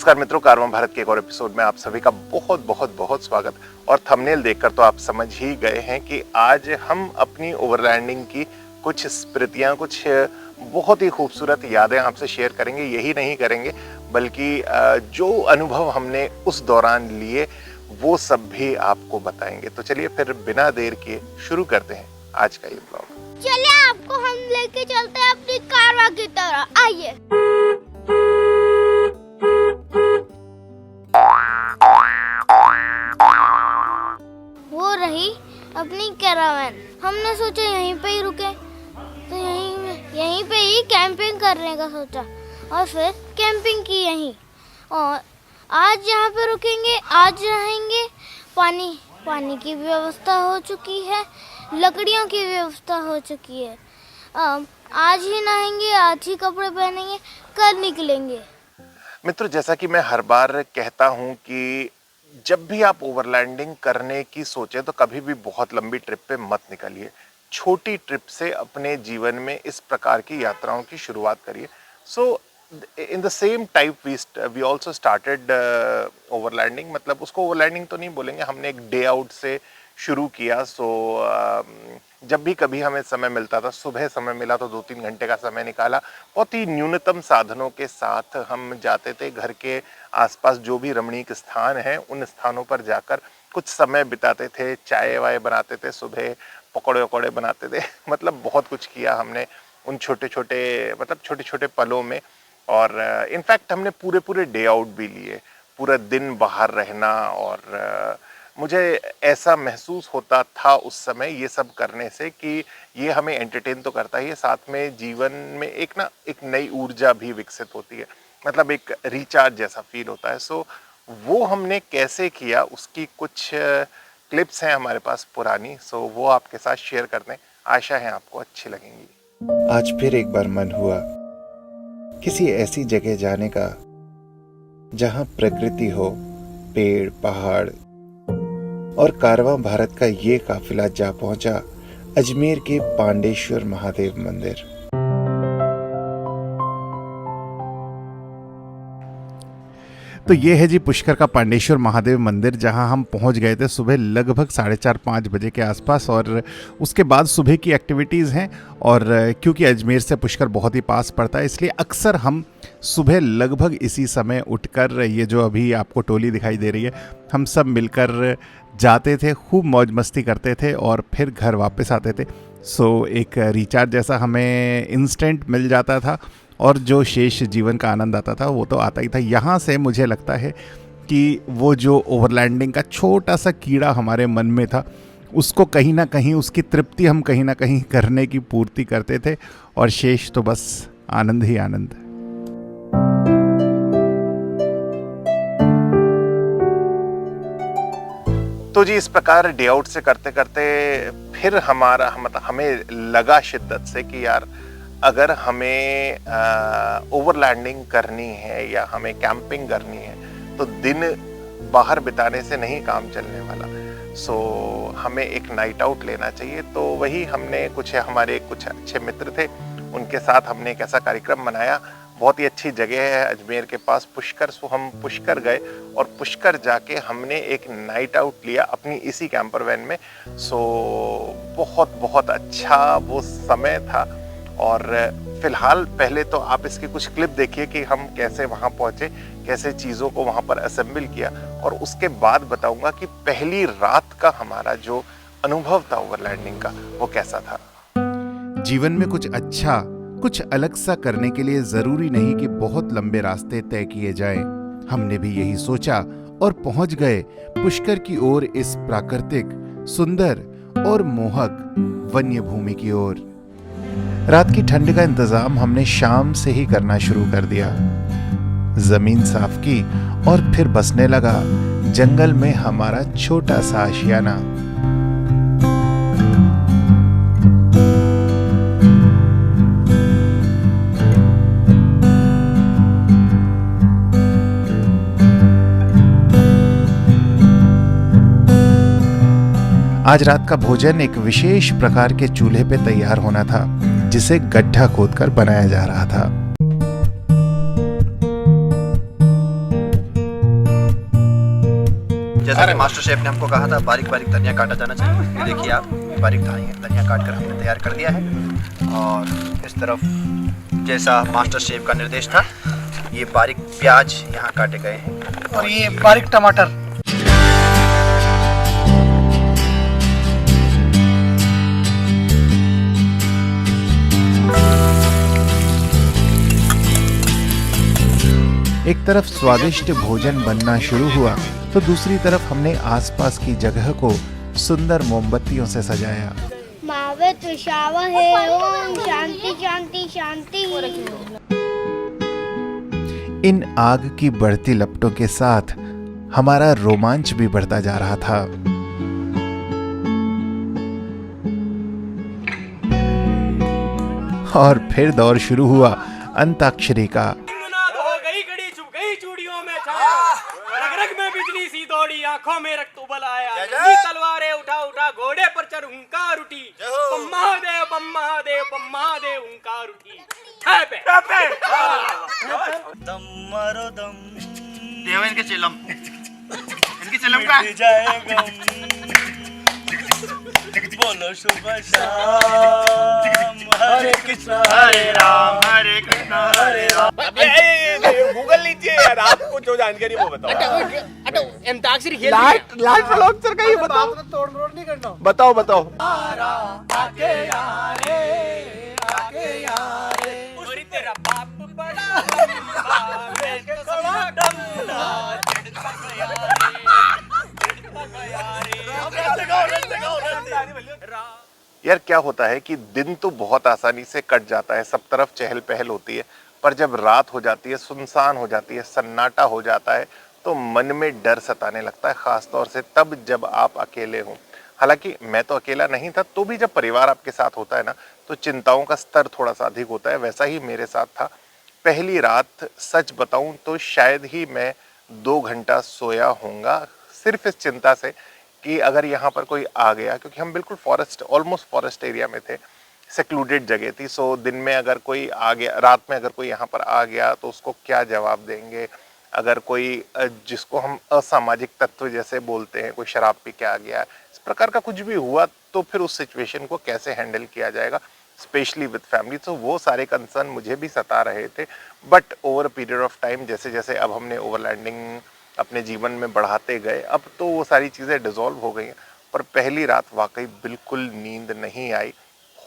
नमस्कार मित्रों, कारवां भारत के एक और एपिसोड में आप सभी का बहुत बहुत बहुत स्वागत। और थंबनेल देखकर तो आप समझ ही गए हैं कि आज हम अपनी ओवरलैंडिंग की कुछ स्मृतियां, कुछ बहुत ही खूबसूरत यादें आपसे शेयर करेंगे। यही नहीं करेंगे बल्कि जो अनुभव हमने उस दौरान लिए वो सब भी आपको बताएंगे। तो चलिए फिर बिना देर किए शुरू करते हैं आज का ये ब्लॉग। चलिए आपको हम लेके चलते हैं अपनी कारवां की तरह, आइए। वो रही अपनी कैरावैन। हमने सोचा यहीं पे ही रुके, तो यहीं पे ही कैंपिंग करने का सोचा और फिर कैंपिंग की यहीं। और आज यहाँ पे रुकेंगे, आज रहेंगे। पानी की व्यवस्था हो चुकी है, लकड़ियों की व्यवस्था हो चुकी है। आज ही नहाएंगे, आज ही कपड़े पहनेंगे, कल निकलेंगे। मित्रों, जैसा कि मैं हर बार कहता हूं कि जब भी आप ओवरलैंडिंग करने की सोचें तो कभी भी बहुत लंबी ट्रिप पे मत निकलिए। छोटी ट्रिप से अपने जीवन में इस प्रकार की यात्राओं की शुरुआत करिए। So in the same type we also started overlanding. मतलब उसको ओवरलैंडिंग तो नहीं बोलेंगे, हमने एक डे आउट से शुरू किया। जब भी कभी हमें समय मिलता था, सुबह समय मिला तो 2-3 घंटे का समय निकाला, बहुत ही न्यूनतम साधनों के साथ हम जाते थे। घर के आसपास जो भी रमणीक स्थान हैं उन स्थानों पर जाकर कुछ समय बिताते थे, चाय वाय बनाते थे, सुबह पकौड़े वकौड़े बनाते थे। मतलब बहुत कुछ किया हमने उन छोटे छोटे पलों में। और इनफैक्ट हमने पूरे डे आउट भी लिए, पूरा दिन बाहर रहना। और मुझे ऐसा महसूस होता था उस समय ये सब करने से कि ये हमें एंटरटेन तो करता ही है, साथ में जीवन में एक नई ऊर्जा भी विकसित होती है। मतलब एक रिचार्ज जैसा फील होता है। सो वो हमने कैसे किया उसकी कुछ क्लिप्स हैं हमारे पास पुरानी। सो वो आपके साथ शेयर करते हैं, आशा है आपको अच्छी लगेंगी। आज फिर एक बार मन हुआ किसी ऐसी जगह जाने का जहां प्रकृति हो, पेड़ पहाड़। और कारवां भारत का ये काफिला जा पहुंचा अजमेर के पांडेश्वर महादेव मंदिर। तो ये है जी पुष्कर का पांडेश्वर महादेव मंदिर, जहां हम पहुंच गए थे सुबह लगभग 4:30-5 बजे के आसपास। और उसके बाद सुबह की एक्टिविटीज़ हैं। और क्योंकि अजमेर से पुष्कर बहुत ही पास पड़ता है, इसलिए अक्सर हम सुबह लगभग इसी समय उठकर, ये जो अभी आपको टोली दिखाई दे रही है, हम सब मिलकर जाते थे, खूब मौज मस्ती करते थे और फिर घर वापस आते थे। सो एक रिचार्ज जैसा हमें इंस्टेंट मिल जाता था और जो शेष जीवन का आनंद आता था वो तो आता ही था। यहाँ से मुझे लगता है कि वो जो ओवरलैंडिंग का छोटा सा कीड़ा हमारे मन में था, उसको कहीं ना कहीं, उसकी तृप्ति हम कहीं ना कहीं करने की पूर्ति करते थे और शेष तो बस आनंद ही आनंद। तो जी इस प्रकार डे आउट से करते करते फिर हमें लगा शिद्दत से कि यार अगर हमें ओवरलैंडिंग करनी है या हमें कैंपिंग करनी है तो दिन बाहर बिताने से नहीं काम चलने वाला। सो हमें एक नाइट आउट लेना चाहिए। तो वही हमने हमारे कुछ अच्छे मित्र थे, उनके साथ हमने एक ऐसा कार्यक्रम बनाया। बहुत ही अच्छी जगह है अजमेर के पास पुष्कर। सो हम पुष्कर गए और पुष्कर जाके हमने एक नाइट आउट लिया अपनी इसी कैंपर वैन में। सो बहुत अच्छा वो समय था। और फिलहाल पहले तो आप इसकी कुछ क्लिप देखिए कि हम कैसे वहां पहुंचे, कैसे चीज़ों को वहां पर असेंबल किया। और उसके बाद बताऊंगा कि पहली रात का हमारा जो अनुभव था ओवरलैंडिंग का वो कैसा था। जीवन में कुछ अच्छा, कुछ अलग सा करने के लिए जरूरी नहीं कि बहुत लंबे रास्ते तय किए जाएं। हमने भी यही सोचा और पहुंच गए पुष्कर की ओर, इस प्राकृतिक, सुंदर और मोहक वन्य भूमि की ओर। रात की ठंड का इंतजाम हमने शाम से ही करना शुरू कर दिया। जमीन साफ की और फिर बसने लगा जंगल में हमारा छोटा सा आशियाना। आज रात का भोजन एक विशेष प्रकार के चूल्हे पे तैयार होना था, जिसे गड्ढा खोदकर बनाया जा रहा था। जैसा कि मास्टर शेफ ने हमको कहा था बारीक बारीक धनिया काटा जाना चाहिए। ये देखिए आप, बारीक धनिया काट कर हमने तैयार कर दिया है। और इस तरफ जैसा मास्टर शेफ का निर्देश था, ये बारीक प्याज यहाँ काटे गए हैं और ये बारीक टमाटर। एक तरफ स्वादिष्ट भोजन बनना शुरू हुआ तो दूसरी तरफ हमने आसपास की जगह को सुंदर मोमबत्तियों से सजाया। मावत विशावा है, ओम शांति शांति शांति। इन आग की बढ़ती लपटों के साथ हमारा रोमांच भी बढ़ता जा रहा था। और फिर दौर शुरू हुआ अंताक्षरी का। आंखों में रक्त उबल आया, नन्ही तलवारें उठा उठा घोड़े पर चढ़ हुंकार उठी, बम्मा देव हुंकार उठी। दम मारो दम, देव इनके चिलम का जाएगा। बोलो शुभ शाम, हरे कृष्णा हरे राम, हरे कृष्णा हरे राम। गूगल लीजिए यार, आपको जो जानकारी वो बताओ। अंताक्षरी खेल लाइव फ्लॉक्सर का ही बताओ। तोड़ मरोड़ नहीं करना। बताओ बताओ। आके यारे और तेरा बाप बड़ा लेके खड़ा डंडा यार क्या होता है कि दिन तो बहुत आसानी से कट जाता है, सब तरफ चहल पहल होती है, पर जब रात हो जाती है, सुनसान हो जाती है, सन्नाटा हो जाता है, तो मन में डर सताने लगता है, खास तौर से तब जब आप अकेले हों। हालांकि मैं तो अकेला नहीं था, तो भी जब परिवार आपके साथ होता है ना, तो चिंताओं का स्तर थोड़ा सा अधिक होता है। वैसा ही मेरे साथ था। पहली रात सच बताऊं तो शायद ही मैं 2 घंटा सोया होऊंगा, सिर्फ इस चिंता से कि अगर यहाँ पर कोई आ गया, क्योंकि हम बिल्कुल ऑलमोस्ट फॉरेस्ट एरिया में थे, सेक्लूडेड जगह थी। सो दिन में अगर कोई आ गया, रात में अगर कोई यहाँ पर आ गया तो उसको क्या जवाब देंगे। अगर कोई जिसको हम असामाजिक तत्व जैसे बोलते हैं, कोई शराब पी के आ गया, इस प्रकार का कुछ भी हुआ, तो फिर उस सिचुएशन को कैसे हैंडल किया जाएगा, स्पेशली विद फैमिली। तो वो सारे कंसर्न मुझे भी सता रहे थे। But over period of time, जैसे जैसे अब हमने ओवरलैंडिंग अपने जीवन में बढ़ाते गए, अब तो वो सारी चीज़ें डिसॉल्व हो गई हैं। पर पहली रात वाकई बिल्कुल नींद नहीं आई।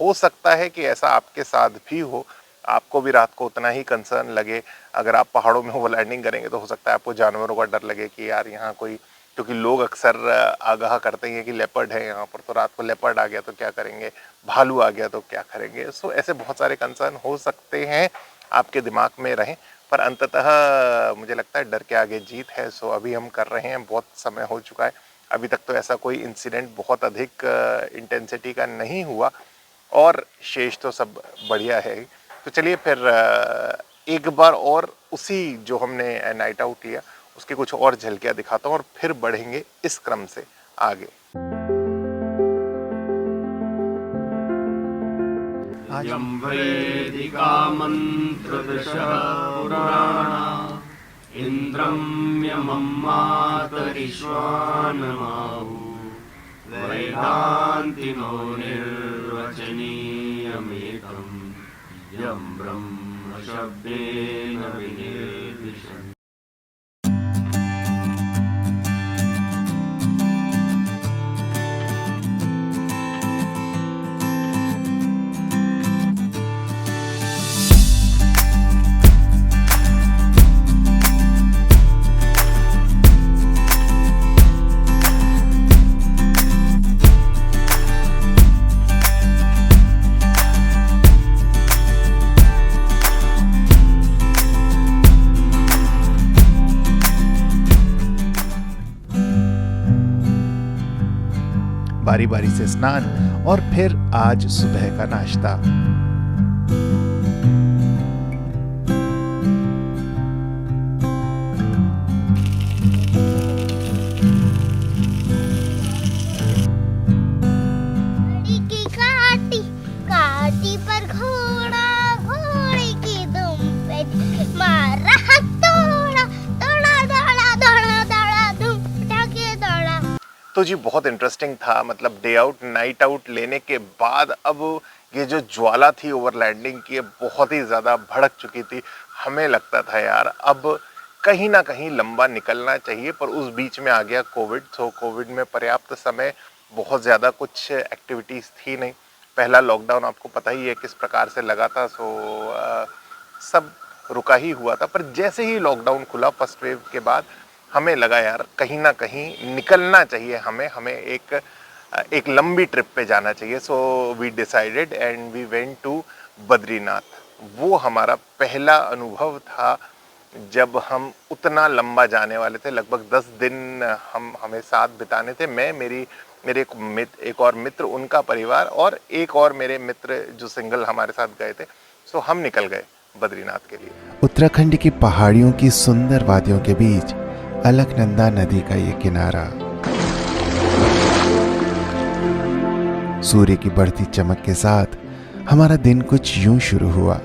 हो सकता है कि ऐसा आपके साथ भी हो, आपको भी रात को उतना ही कंसर्न लगे। अगर आप पहाड़ों में ओवरलैंडिंग करेंगे तो हो सकता है आपको जानवरों का डर लगे कि यार यहाँ कोई, क्योंकि लोग अक्सर आगाह करते हैं कि लेपर्ड है यहाँ पर, तो रात को लेपर्ड आ गया तो क्या करेंगे, भालू आ गया तो क्या करेंगे। सो ऐसे बहुत सारे कंसर्न हो सकते हैं आपके दिमाग में रहें, पर अंततः मुझे लगता है डर के आगे जीत है। सो अभी हम कर रहे हैं, बहुत समय हो चुका है, अभी तक तो ऐसा कोई इंसिडेंट बहुत अधिक इंटेंसिटी का नहीं हुआ, और शेष तो सब बढ़िया है। तो चलिए फिर एक बार और उसी जो हमने नाइट आउट लिया उसके कुछ और झलकियां दिखाता हूँ, और फिर बढ़ेंगे इस क्रम से आगे। यं वैदिका मंत्रदशः पुराणा इंद्रं यमं मातरिश्वानमाहु वैदान्तिनो निर्वचनीयमेकं यं ब्रह्म शब्देन विनिर्दिशन्। बारी बारी से स्नान और फिर आज सुबह का नाश्ता। काटी काटी पर घोड़ा, घोड़े की दुम पे मारा तोड़ा, तोड़ा दौड़ा दौड़ा दौड़ा दुम, उठा के दौड़ा जी बहुत इंटरेस्टिंग था। मतलब डे आउट नाइट आउट लेने के बाद अब ये जो ज्वाला थी ओवरलैंडिंग की, बहुत ही ज़्यादा भड़क चुकी थी। हमें लगता था यार अब कहीं ना कहीं लंबा निकलना चाहिए, पर उस बीच में आ गया कोविड। तो कोविड में पर्याप्त समय, बहुत ज़्यादा कुछ एक्टिविटीज़ थी नहीं। पहला लॉकडाउन आपको पता ही है किस प्रकार से लगा था। सब रुका ही हुआ था। पर जैसे ही लॉकडाउन खुला फर्स्ट वेव के बाद, हमें लगा यार कहीं ना कहीं निकलना चाहिए, हमें एक लंबी ट्रिप पे जाना चाहिए। So we decided and we went to Badrinath. वो हमारा पहला अनुभव था जब हम उतना लंबा जाने वाले थे। लगभग 10 दिन हमें साथ बिताने थे। मेरे एक और मित्र, उनका परिवार, और एक और मेरे मित्र जो सिंगल हमारे साथ गए थे। सो हम निकल गए बद्रीनाथ के लिए। उत्तराखंड की पहाड़ियों की सुंदर वादियों के बीच अलकनंदा नदी का ये किनारा, सूर्य की बढ़ती चमक के साथ हमारा दिन कुछ यूं शुरू हुआ।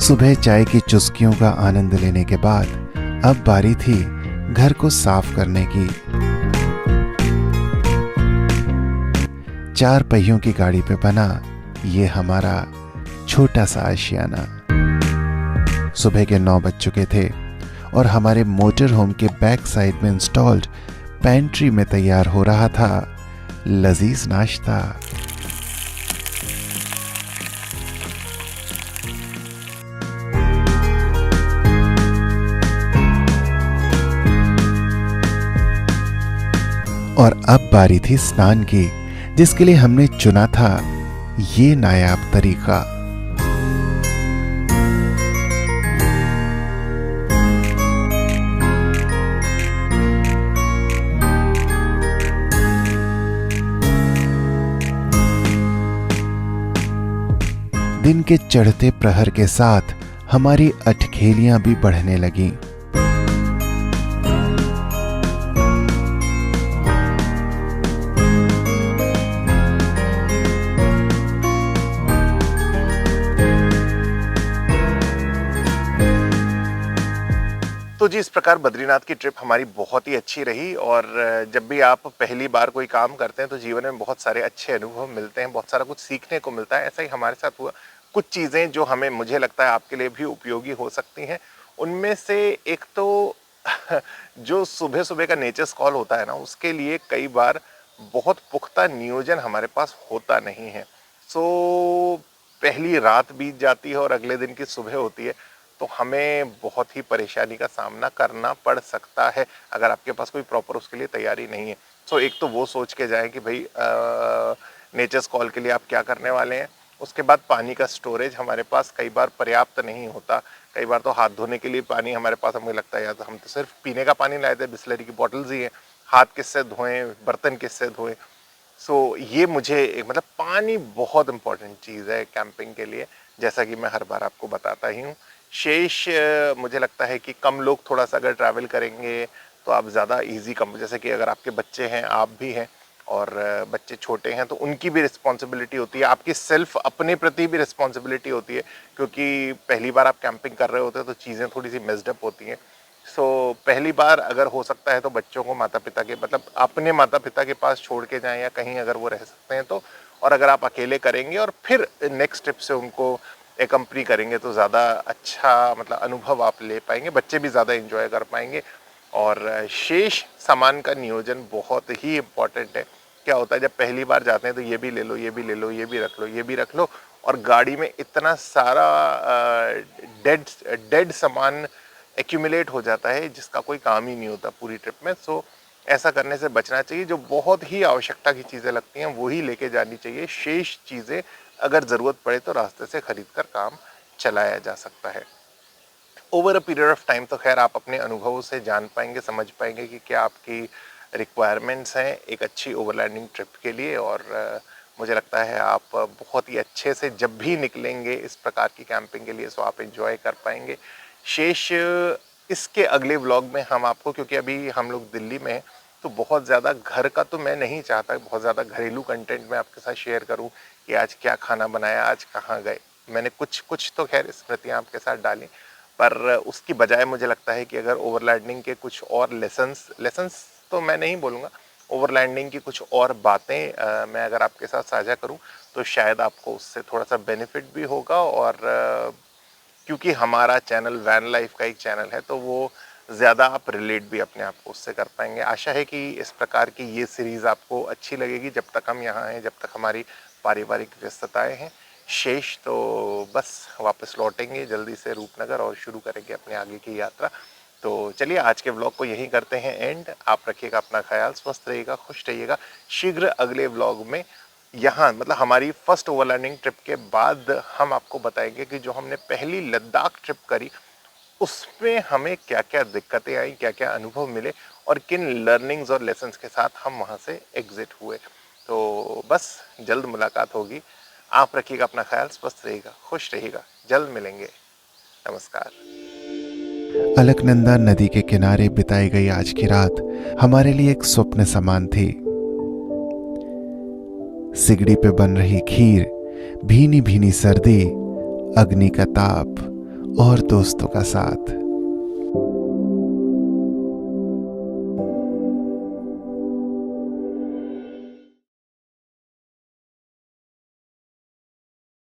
सुबह चाय की चुस्कियों का आनंद लेने के बाद अब बारी थी घर को साफ करने की। 4 पहियों की गाड़ी पे बना ये हमारा छोटा सा आशियाना। सुबह के 9 बज चुके थे और हमारे मोटर होम के बैक साइड में इंस्टॉल्ड पैंट्री में तैयार हो रहा था लजीज नाश्ता। और अब बारी थी स्नान की, जिसके लिए हमने चुना था ये नायाब तरीका। दिन के चढ़ते प्रहर के साथ हमारी अटखेलियां भी बढ़ने लगीं। तो जी इस प्रकार बद्रीनाथ की ट्रिप हमारी बहुत ही अच्छी रही। और जब भी आप पहली बार कोई काम करते हैं तो जीवन में बहुत सारे अच्छे अनुभव मिलते हैं, बहुत सारा कुछ सीखने को मिलता है। ऐसा ही हमारे साथ हुआ। कुछ चीज़ें जो हमें, मुझे लगता है आपके लिए भी उपयोगी हो सकती हैं। उनमें से एक तो जो सुबह सुबह का नेचर्स कॉल होता है ना, उसके लिए कई बार बहुत पुख्ता नियोजन हमारे पास होता नहीं है। पहली रात बीत जाती है और अगले दिन की सुबह होती है, तो हमें बहुत ही परेशानी का सामना करना पड़ सकता है अगर आपके पास कोई प्रॉपर उसके लिए तैयारी नहीं है। एक तो वो सोच के जाएं कि भाई नेचर्स कॉल के लिए आप क्या करने वाले हैं। उसके बाद पानी का स्टोरेज हमारे पास कई बार पर्याप्त नहीं होता। कई बार तो हाथ धोने के लिए पानी हमारे पास, हमें लगता है यार हम तो सिर्फ पीने का पानी लाए थे, बिस्लरी की बॉटल्स ही हैं, हाथ किससे धोएं, बर्तन किससे धोएं। ये मुझे मतलब पानी बहुत इंपॉर्टेंट चीज़ है कैंपिंग के लिए, जैसा कि मैं हर बार आपको बताता ही हूँ। शेष मुझे लगता है कि कम लोग थोड़ा सा अगर ट्रैवल करेंगे तो आप ज़्यादा इजी कम, जैसे कि अगर आपके बच्चे हैं, आप भी हैं और बच्चे छोटे हैं, तो उनकी भी रिस्पॉन्सिबिलिटी होती है, आपकी सेल्फ अपने प्रति भी रिस्पॉन्सिबिलिटी होती है, क्योंकि पहली बार आप कैंपिंग कर रहे होते हैं तो चीज़ें थोड़ी सी मेस्ड अप होती हैं। पहली बार अगर हो सकता है तो बच्चों को माता पिता के, मतलब अपने माता पिता के पास छोड़ के जाएं, या कहीं अगर वो रह सकते हैं तो। और अगर आप अकेले करेंगे और फिर नेक्स्ट ट्रिप से उनको एकम्पनी करेंगे तो ज़्यादा अच्छा मतलब अनुभव आप ले पाएंगे, बच्चे भी ज़्यादा एंजॉय कर पाएंगे। और शेष सामान का नियोजन बहुत ही इम्पॉर्टेंट है। क्या होता है जब पहली बार जाते हैं तो ये भी ले लो, ये भी ले लो, ये भी रख लो, ये भी रख लो, और गाड़ी में इतना सारा डेड सामान एक्यूमुलेट हो जाता है जिसका कोई काम ही नहीं होता पूरी ट्रिप में। ऐसा करने से बचना चाहिए। जो बहुत ही आवश्यकता की चीज़ें लगती हैं वही लेके जानी चाहिए। शेष चीज़ें अगर ज़रूरत पड़े तो रास्ते से खरीद कर काम चलाया जा सकता है। Over a period of time तो खैर आप अपने अनुभवों से जान पाएंगे, समझ पाएंगे कि क्या आपकी रिक्वायरमेंट्स हैं एक अच्छी ओवरलैंडिंग ट्रिप के लिए। और मुझे लगता है आप बहुत ही अच्छे से जब भी निकलेंगे इस प्रकार की कैंपिंग के लिए सो आप एंजॉय कर पाएंगे। शेष इसके अगले व्लॉग में हम आपको, क्योंकि अभी हम लोग दिल्ली में हैं तो बहुत ज़्यादा घर का तो मैं नहीं चाहता, बहुत ज़्यादा घरेलू कंटेंट मैं आपके साथ शेयर करूं कि आज क्या खाना बनाया, आज कहाँ गए। मैंने कुछ तो खैर स्मृतियाँ आपके साथ डाली, पर उसकी बजाय मुझे लगता है कि अगर ओवरलैंडिंग के कुछ और लेसन्स तो मैं नहीं बोलूँगा, ओवरलैंडिंग की कुछ और बातें मैं अगर आपके साथ साझा करूं तो शायद आपको उससे थोड़ा सा बेनिफिट भी होगा। और क्योंकि हमारा चैनल वैन लाइफ का एक चैनल है तो वो ज़्यादा आप रिलेट भी अपने आप को उससे कर पाएंगे। आशा है कि इस प्रकार की ये सीरीज़ आपको अच्छी लगेगी जब तक हम यहाँ हैं, जब तक हमारी पारिवारिक व्यस्तताएँ हैं। शेष तो बस वापस लौटेंगे जल्दी से रूपनगर और शुरू करेंगे अपने आगे की यात्रा। तो चलिए आज के व्लॉग को यहीं करते हैं एंड। आप रखिएगा अपना ख्याल, स्वस्थ रहिएगा, खुश रहिएगा। शीघ्र अगले व्लॉग में यहाँ मतलब हमारी फर्स्ट ओवरलैंडिंग ट्रिप के बाद हम आपको बताएंगे कि जो हमने पहली लद्दाख ट्रिप करी उसमें हमें क्या क्या दिक्कतें आई, क्या क्या अनुभव मिले और किन लर्निंग्स और लेसन्स के साथ हम वहाँ से एग्जिट हुए। तो बस जल्द मुलाकात होगी। आप रखिएगा अपना ख्याल, स्वस्थ रहिएगा, खुश रहिएगा। जल्द मिलेंगे। नमस्कार। अलकनंदा नदी के किनारे बिताई गई आज की रात हमारे लिए एक स्वप्न समान थी। सिगड़ी पे बन रही खीर, भीनी भीनी सर्दी, अग्नि का ताप और दोस्तों का साथ।